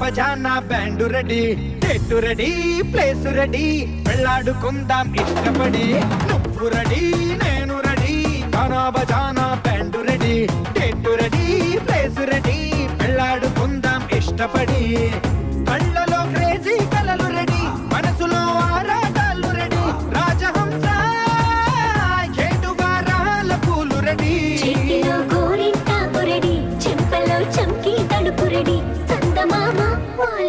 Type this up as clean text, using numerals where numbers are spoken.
బజానా band ready, date ready, place ready, వెళ్ళాడుకుందాం ఇష్టపడి. నువ్వు రెడీ, నేను రెడీ, గానా బజానా band ready, date ready, place ready, వెళ్ళాడుకుందాం ఇష్టపడి.